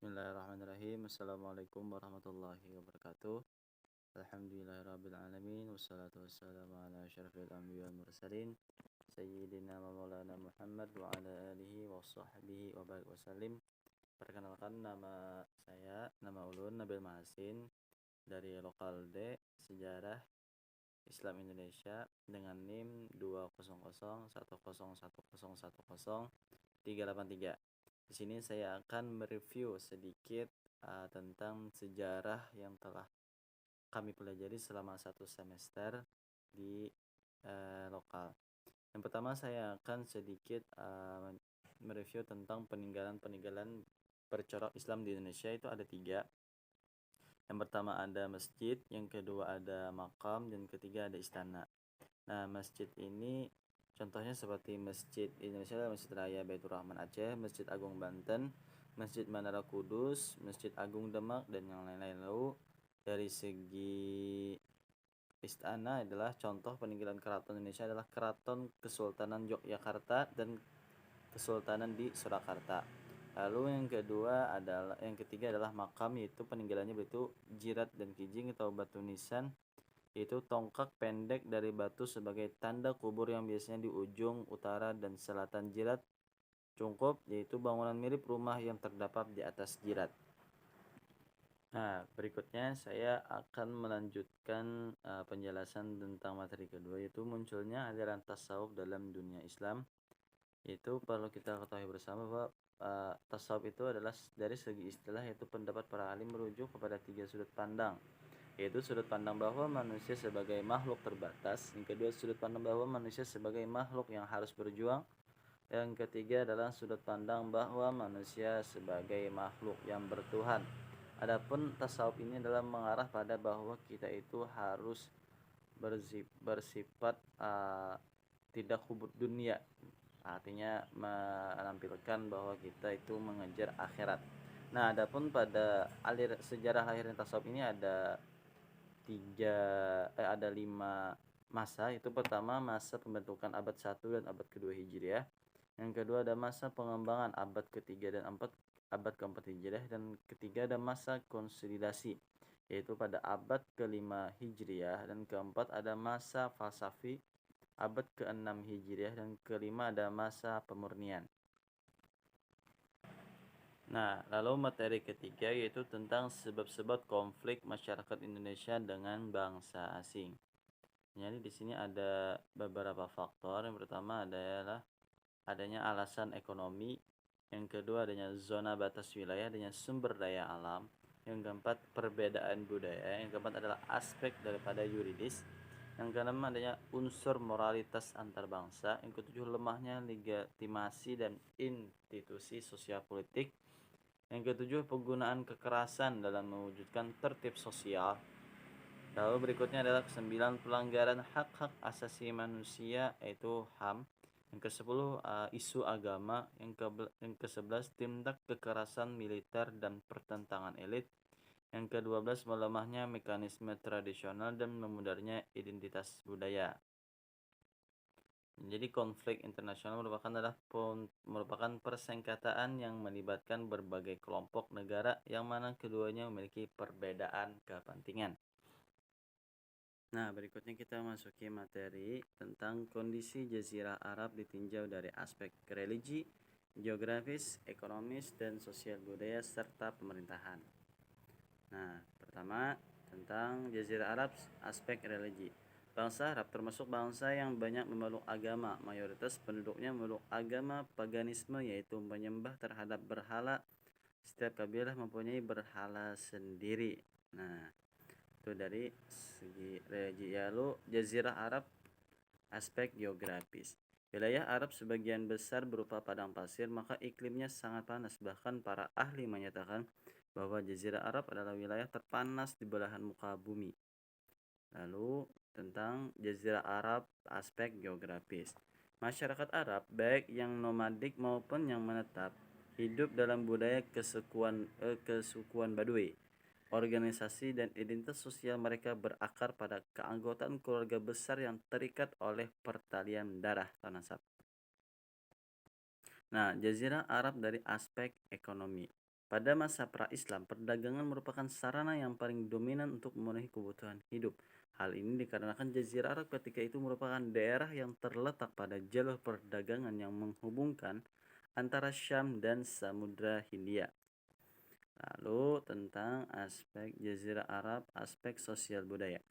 Bismillahirrahmanirrahim. Assalamualaikum warahmatullahi wabarakatuh. Alhamdulillahirrabbilalamin. Wassalatu wassalamu ala asyrafil anbiya wal mursalin Sayyidina wa maulana Muhammad wa ala alihi wa sahbihi wa barik wasallim. Perkenalkan, nama saya, nama ulun Nabil Mahasin dari Lokal D Sejarah Islam Indonesia dengan NIM 20010101010 Di sini saya akan mereview sedikit tentang sejarah yang telah kami pelajari selama satu semester di lokal. Yang pertama saya akan sedikit mereview tentang peninggalan-peninggalan bercorak Islam di Indonesia. Itu ada 3. Yang pertama ada masjid, yang kedua ada makam, dan ketiga ada istana. Nah, masjid ini contohnya seperti Masjid Indonesia adalah Masjid Raya Baitur Rahman Aceh, Masjid Agung Banten, Masjid Menara Kudus, Masjid Agung Demak, dan yang lain-lain. Lalu dari segi istana adalah contoh peninggalan keraton Indonesia adalah Keraton Kesultanan Yogyakarta dan Kesultanan di Surakarta. Lalu yang ketiga adalah makam, yaitu peninggalannya begitu jirat dan kijing atau batu nisan, yaitu tongkat pendek dari batu sebagai tanda kubur yang biasanya di ujung utara dan selatan jirat cungkup, yaitu bangunan mirip rumah yang terdapat di atas jirat. Nah, berikutnya saya akan melanjutkan penjelasan tentang materi kedua, yaitu munculnya aliran tasawuf dalam dunia Islam. Yaitu perlu kita ketahui bersama bahwa tasawuf itu adalah dari segi istilah, yaitu pendapat para alim merujuk kepada 3 sudut pandang, yaitu sudut pandang bahwa manusia sebagai makhluk terbatas, yang kedua sudut pandang bahwa manusia sebagai makhluk yang harus berjuang, yang ketiga adalah sudut pandang bahwa manusia sebagai makhluk yang bertuhan. Adapun tasawuf ini adalah mengarah pada bahwa kita itu harus bersifat tidak hubud dunia, artinya menampilkan bahwa kita itu mengejar akhirat. Nah, adapun pada sejarah lahirnya tasawuf ini ada 5 masa. Itu pertama masa pembentukan abad 1 dan abad kedua Hijriah. Yang kedua ada masa pengembangan abad ketiga dan abad keempat Hijriah, dan ketiga ada masa konsolidasi, yaitu pada abad kelima Hijriah, dan keempat ada masa falsafi abad ke-6 Hijriah, dan kelima ada masa pemurnian. Nah, lalu materi ketiga yaitu tentang sebab-sebab konflik masyarakat Indonesia dengan bangsa asing. Jadi di sini ada beberapa faktor. Yang pertama adalah adanya alasan ekonomi, yang kedua adanya zona batas wilayah, adanya sumber daya alam, yang keempat perbedaan budaya, yang keempat adalah aspek daripada yuridis, yang keenam adanya unsur moralitas antar bangsa, yang ketujuh lemahnya legitimasi dan institusi sosial politik, yang ketujuh penggunaan kekerasan dalam mewujudkan tertib sosial. Lalu berikutnya adalah 9 pelanggaran hak-hak asasi manusia, yaitu HAM. Yang ke-10 isu agama. Yang ke-11 tindak kekerasan militer dan pertentangan elit. Yang ke-12 melemahnya mekanisme tradisional dan memudarnya identitas budaya. Jadi konflik internasional merupakan persengketaan yang melibatkan berbagai kelompok negara yang mana keduanya memiliki perbedaan kepentingan. Nah, berikutnya kita masuki materi tentang kondisi Jazirah Arab ditinjau dari aspek religi, geografis, ekonomis, dan sosial budaya serta pemerintahan. Nah, pertama tentang Jazirah Arab aspek religi. Bangsa Arab termasuk bangsa yang banyak memeluk agama. Mayoritas penduduknya memeluk agama paganisme, yaitu menyembah terhadap berhala. Setiap kabilah mempunyai berhala sendiri. Nah, itu dari segi religi. Lalu Jazirah Arab aspek geografis. Wilayah Arab sebagian besar berupa padang pasir, maka iklimnya sangat panas. Bahkan para ahli menyatakan bahwa Jazirah Arab adalah wilayah terpanas di belahan muka bumi. Lalu tentang Jazirah Arab aspek geografis. Masyarakat Arab baik yang nomadik maupun yang menetap hidup dalam budaya kesukuan Baduy. Organisasi dan identitas sosial mereka berakar pada keanggotaan keluarga besar yang terikat oleh pertalian darah atau nasab. Nah, Jazirah Arab dari aspek ekonomi. Pada masa pra-Islam, perdagangan merupakan sarana yang paling dominan untuk memenuhi kebutuhan hidup. Hal ini dikarenakan Jazirah Arab ketika itu merupakan daerah yang terletak pada jalur perdagangan yang menghubungkan antara Syam dan Samudra Hindia. Lalu tentang aspek Jazirah Arab, aspek sosial budaya.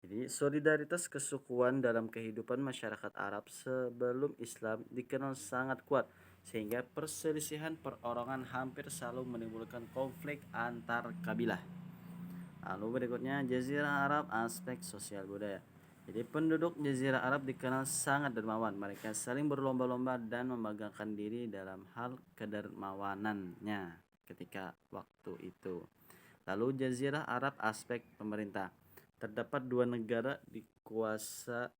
Jadi solidaritas kesukuan dalam kehidupan masyarakat Arab sebelum Islam dikenal sangat kuat sehingga perselisihan perorangan hampir selalu menimbulkan konflik antar kabilah. Lalu berikutnya Jazirah Arab, aspek sosial budaya. Jadi penduduk Jazirah Arab dikenal sangat dermawan. Mereka saling berlomba-lomba dan membanggakan diri dalam hal kedermawanannya ketika waktu itu. Lalu Jazirah Arab, aspek pemerintah. Terdapat dua negara dikuasa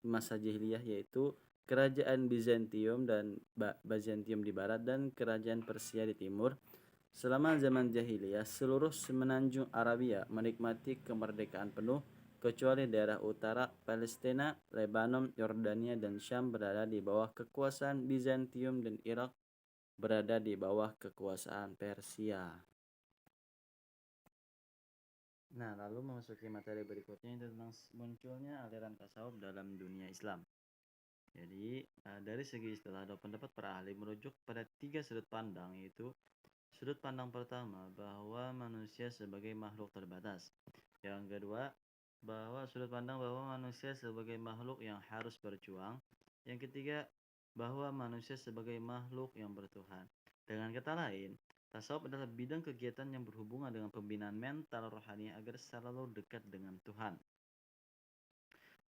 masa jahiliyah, yaitu Kerajaan Bizantium dan Byzantium di barat dan Kerajaan Persia di timur. Selama zaman jahiliyah, seluruh semenanjung Arabia menikmati kemerdekaan penuh kecuali daerah utara Palestina, Lebanon, Yordania, dan Syam berada di bawah kekuasaan Bizantium dan Irak berada di bawah kekuasaan Persia. Nah, lalu memasuki materi berikutnya itu tentang munculnya aliran tasawuf dalam dunia Islam. Jadi, dari segi istilah atau pendapat para ahli merujuk pada 3 sudut pandang, yaitu sudut pandang pertama bahwa manusia sebagai makhluk terbatas. Yang kedua, bahwa sudut pandang bahwa manusia sebagai makhluk yang harus berjuang. Yang ketiga, bahwa manusia sebagai makhluk yang bertuhan. Dengan kata lain, tasawuf adalah bidang kegiatan yang berhubungan dengan pembinaan mental rohani agar selalu dekat dengan Tuhan.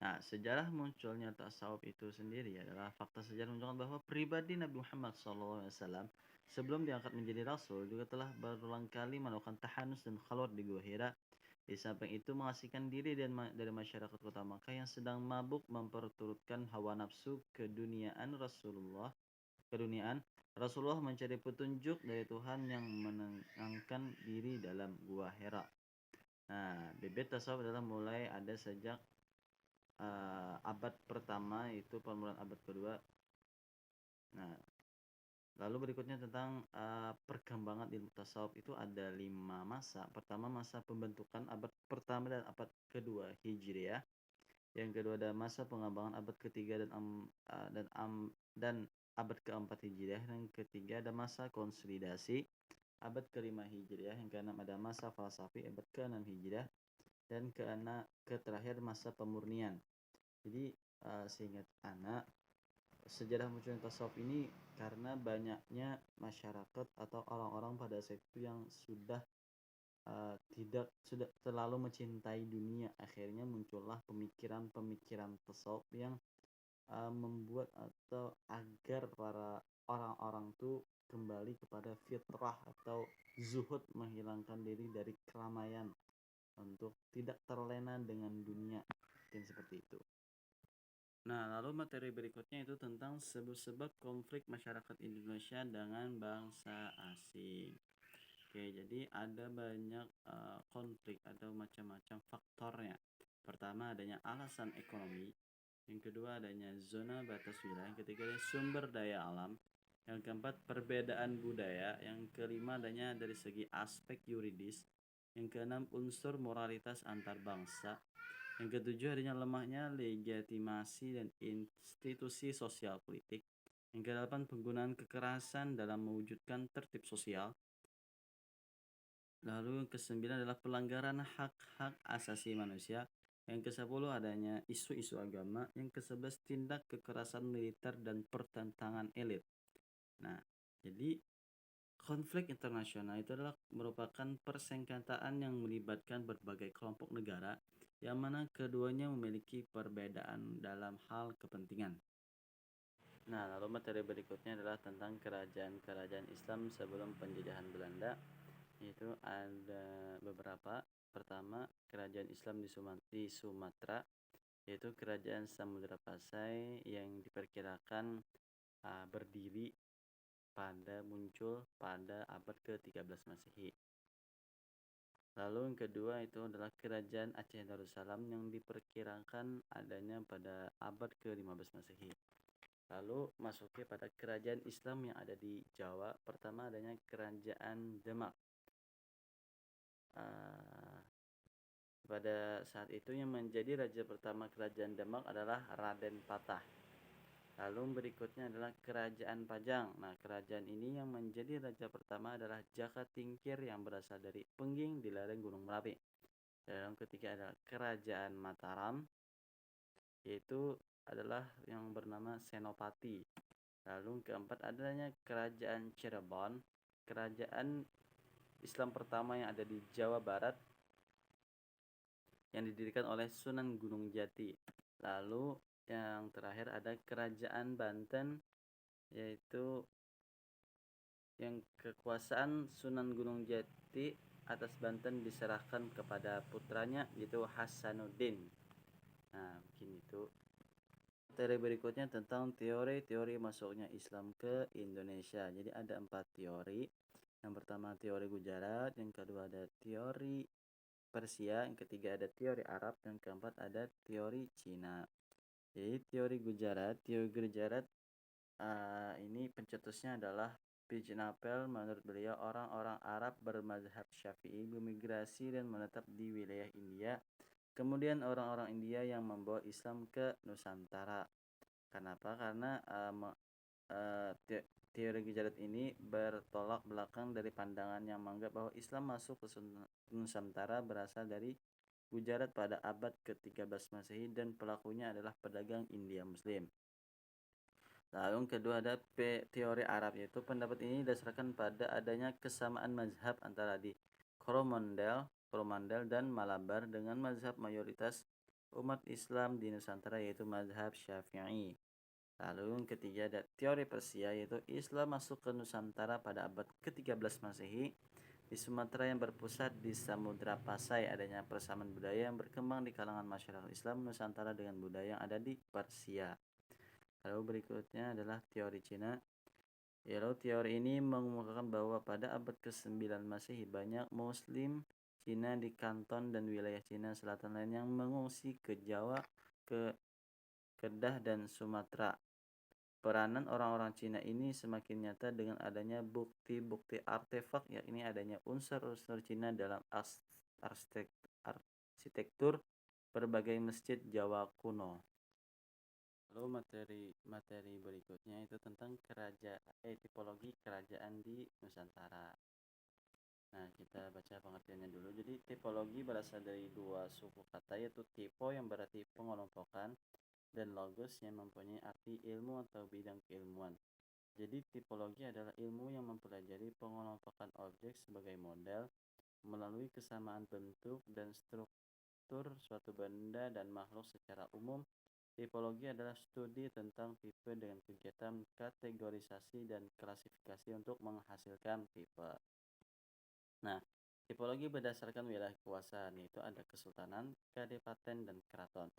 Nah, sejarah munculnya tasawuf itu sendiri adalah fakta sejarah menunjukkan bahwa pribadi Nabi Muhammad SAW sebelum diangkat menjadi rasul juga telah berulang kali melakukan tahanus dan khalwat di Gua Hira. Di samping itu mengasingkan diri dari masyarakat kota Makkah yang sedang mabuk memperturutkan hawa nafsu keduniaan Rasulullah mencari petunjuk dari Tuhan yang menenangkan diri dalam Gua Hira. Nah, bibit tasawuf adalah mulai ada sejak abad pertama, itu permulaan abad kedua. Nah, lalu berikutnya tentang perkembangan ilmu tasawuf itu ada 5 masa. Pertama, masa pembentukan abad pertama dan abad kedua Hijriah. Yang kedua ada masa pengembangan abad ketiga dan abad keempat Hijriah. Yang ketiga ada masa konsolidasi abad kelima Hijriah. Yang keenam ada masa falsafi abad keenam Hijriah. Dan terakhir masa pemurnian. Jadi seingat anak, sejarah munculnya tasawuf ini karena banyaknya masyarakat atau orang-orang pada saat itu yang sudah terlalu mencintai dunia. Akhirnya muncullah pemikiran-pemikiran tasawuf yang membuat atau agar para orang-orang itu kembali kepada fitrah atau zuhud, menghilangkan diri dari keramaian untuk tidak terlena dengan dunia. Mungkin seperti itu. Nah, lalu materi berikutnya itu tentang sebab-sebab konflik masyarakat Indonesia dengan bangsa asing. Oke, jadi ada banyak konflik atau macam-macam faktornya. Pertama adanya alasan ekonomi, yang kedua adanya zona batas wilayah, yang ketiga adanya sumber daya alam, yang keempat perbedaan budaya, yang kelima adanya dari segi aspek yuridis, yang keenam unsur moralitas antar bangsa, yang ketujuh adanya lemahnya legitimasi dan institusi sosial politik, yang kedelapan penggunaan kekerasan dalam mewujudkan tertib sosial. Lalu yang kesembilan adalah pelanggaran hak-hak asasi manusia. Yang ke-10 adanya isu-isu agama. Yang ke-11 tindak kekerasan militer dan pertentangan elit. Nah, jadi konflik internasional itu adalah merupakan persengketaan yang melibatkan berbagai kelompok negara yang mana keduanya memiliki perbedaan dalam hal kepentingan. Nah, lalu materi berikutnya adalah tentang kerajaan-kerajaan Islam sebelum penjajahan Belanda. Itu ada beberapa. Pertama, kerajaan Islam di Sumatera, yaitu kerajaan Samudra Pasai yang diperkirakan berdiri muncul pada abad ke-13 Masehi. Lalu yang kedua itu adalah kerajaan Aceh Darussalam yang diperkirakan adanya pada abad ke-15 Masehi. Lalu masuknya pada kerajaan Islam yang ada di Jawa. Pertama adanya Kerajaan Demak. Eh, Pada saat itu yang menjadi raja pertama Kerajaan Demak adalah Raden Patah. Lalu berikutnya adalah Kerajaan Pajang. Nah, kerajaan ini yang menjadi raja pertama adalah Jaka Tingkir yang berasal dari Pengging di lereng Gunung Merapi. Dan yang ketiga adalah Kerajaan Mataram, yaitu adalah yang bernama Senopati. Lalu keempat adanya Kerajaan Cirebon, kerajaan Islam pertama yang ada di Jawa Barat yang didirikan oleh Sunan Gunung Jati. Lalu yang terakhir ada Kerajaan Banten, yaitu yang kekuasaan Sunan Gunung Jati atas Banten diserahkan kepada putranya yaitu Hasanuddin. Nah, begini itu. Materi berikutnya tentang teori-teori masuknya Islam ke Indonesia. Jadi ada 4 teori. Yang pertama teori Gujarat, yang kedua ada teori Persia, yang ketiga ada teori Arab, dan keempat ada teori Cina. Jadi teori Gujarat ini pencetusnya adalah Bijnapel. Menurut beliau orang-orang Arab bermazhab Syafi'i bermigrasi dan menetap di wilayah India. Kemudian orang-orang India yang membawa Islam ke Nusantara. Kenapa? Karena teori Gujarat ini bertolak belakang dari pandangan yang menganggap bahwa Islam masuk ke Nusantara berasal dari Gujarat pada abad ke-13 Masehi dan pelakunya adalah pedagang India Muslim. Lalu yang kedua ada teori Arab, yaitu pendapat ini didasarkan pada adanya kesamaan mazhab antara di Coromandel dan Malabar dengan mazhab mayoritas umat Islam di Nusantara yaitu mazhab Syafi'i. Lalu yang ketiga ada teori Persia, yaitu Islam masuk ke Nusantara pada abad ke-13 Masehi. Di Sumatera yang berpusat di Samudra Pasai adanya persamaan budaya yang berkembang di kalangan masyarakat Islam Nusantara dengan budaya yang ada di Persia. Lalu berikutnya adalah teori Cina. Lalu teori ini mengemukakan bahwa pada abad ke-9 Masehi banyak Muslim Cina di Kanton dan wilayah Cina Selatan lain yang mengungsi ke Jawa, ke Kedah dan Sumatera. Peranan orang-orang Cina ini semakin nyata dengan adanya bukti-bukti artefak, yakni adanya unsur-unsur Cina dalam arsitektur berbagai masjid Jawa kuno. Lalu materi berikutnya itu tentang tipologi kerajaan di Nusantara. Nah, kita baca pengertiannya dulu. Jadi tipologi berasal dari dua suku kata, yaitu typo yang berarti pengelompokan dan logos yang mempunyai arti ilmu atau bidang keilmuan. Jadi tipologi adalah ilmu yang mempelajari pengelompokan objek sebagai model melalui kesamaan bentuk dan struktur suatu benda dan makhluk secara umum. Tipologi adalah studi tentang tipe dengan kegiatan kategorisasi dan klasifikasi untuk menghasilkan tipe. Nah, tipologi berdasarkan wilayah kekuasaan, yaitu ada kesultanan, kadipaten, dan keraton.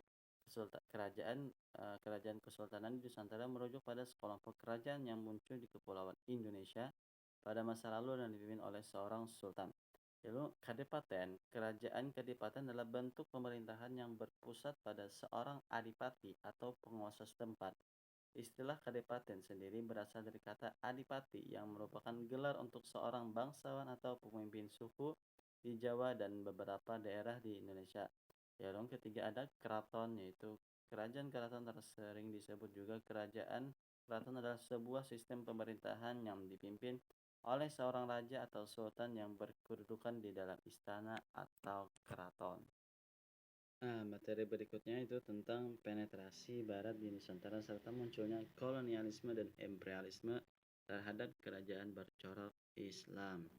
Kerajaan kesultanan di Nusantara merujuk pada sekelompok kerajaan yang muncul di kepulauan Indonesia pada masa lalu dan dipimpin oleh seorang sultan. Lalu kerajaan kadipaten adalah bentuk pemerintahan yang berpusat pada seorang adipati atau penguasa setempat. Istilah kadipaten sendiri berasal dari kata adipati yang merupakan gelar untuk seorang bangsawan atau pemimpin suku di Jawa dan beberapa daerah di Indonesia. Lalu ketiga ada keraton, yaitu kerajaan keraton sering disebut juga kerajaan. Keraton adalah sebuah sistem pemerintahan yang dipimpin oleh seorang raja atau sultan yang berkedudukan di dalam istana atau keraton. Nah, materi berikutnya itu tentang penetrasi Barat di Nusantara serta munculnya kolonialisme dan imperialisme terhadap kerajaan bercorak Islam.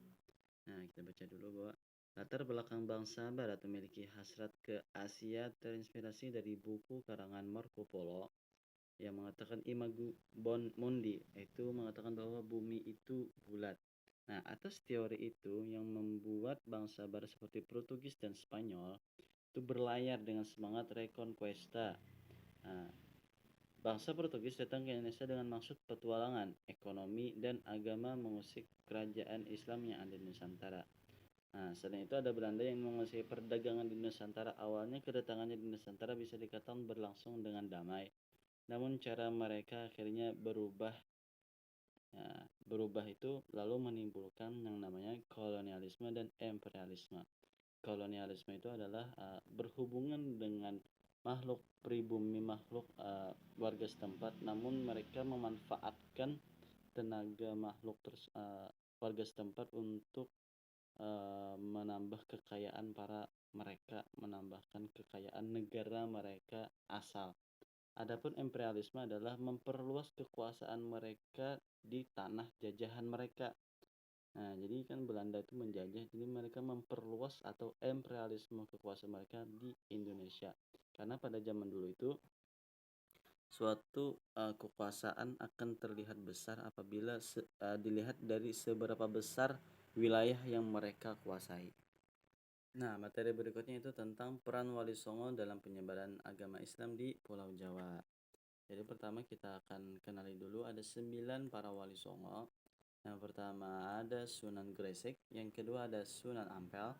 Nah, kita baca dulu bahwa latar belakang bangsa Barat memiliki hasrat ke Asia terinspirasi dari buku karangan Marco Polo yang mengatakan Imago Mundi, itu mengatakan bahwa bumi itu bulat. Nah, atas teori itu yang membuat bangsa Barat seperti Portugis dan Spanyol itu berlayar dengan semangat reconquista. Nah, bangsa Portugis datang ke Indonesia dengan maksud petualangan, ekonomi, dan agama mengusik kerajaan Islam yang ada di Nusantara. Nah, selain itu ada Belanda yang menguasai perdagangan di Nusantara. Awalnya kedatangannya di Nusantara bisa dikatakan berlangsung dengan damai. namun cara mereka akhirnya berubah. Nah, berubah itu lalu menimbulkan yang namanya kolonialisme dan imperialisme. Kolonialisme itu adalah berhubungan dengan makhluk pribumi, makhluk warga setempat, namun mereka memanfaatkan tenaga warga setempat untuk menambah kekayaan mereka, menambahkan kekayaan negara mereka asal. Adapun imperialisme adalah memperluas kekuasaan mereka di tanah jajahan mereka. Nah, jadi kan Belanda itu menjajah, jadi mereka memperluas atau imperialisme kekuasaan mereka di Indonesia. Karena pada zaman dulu itu suatu kekuasaan akan terlihat besar apabila dilihat dari seberapa besar wilayah yang mereka kuasai. Nah, materi berikutnya itu tentang peran Wali Songo dalam penyebaran agama Islam di Pulau Jawa. Jadi pertama kita akan kenali dulu ada 9 para Wali Songo. Yang pertama ada Sunan Gresik, yang kedua ada Sunan Ampel,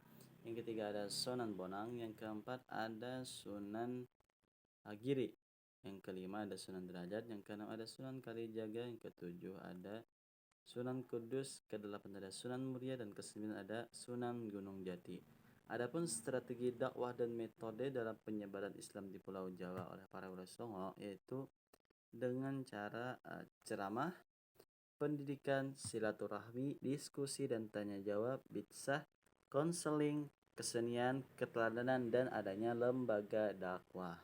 yang ketiga ada Sunan Bonang, yang keempat ada Sunan Giri, yang kelima ada Sunan Derajat, yang keenam ada Sunan Kalijaga, yang ketujuh ada Sunan Kudus, kedelapan ada Sunan Muria, dan kesembilan ada Sunan Gunung Jati. Adapun strategi dakwah dan metode dalam penyebaran Islam di Pulau Jawa oleh para Wali Songo yaitu dengan cara ceramah, pendidikan, silaturahmi, diskusi dan tanya jawab, bitsah, konseling, kesenian, keteladanan, dan adanya lembaga dakwah.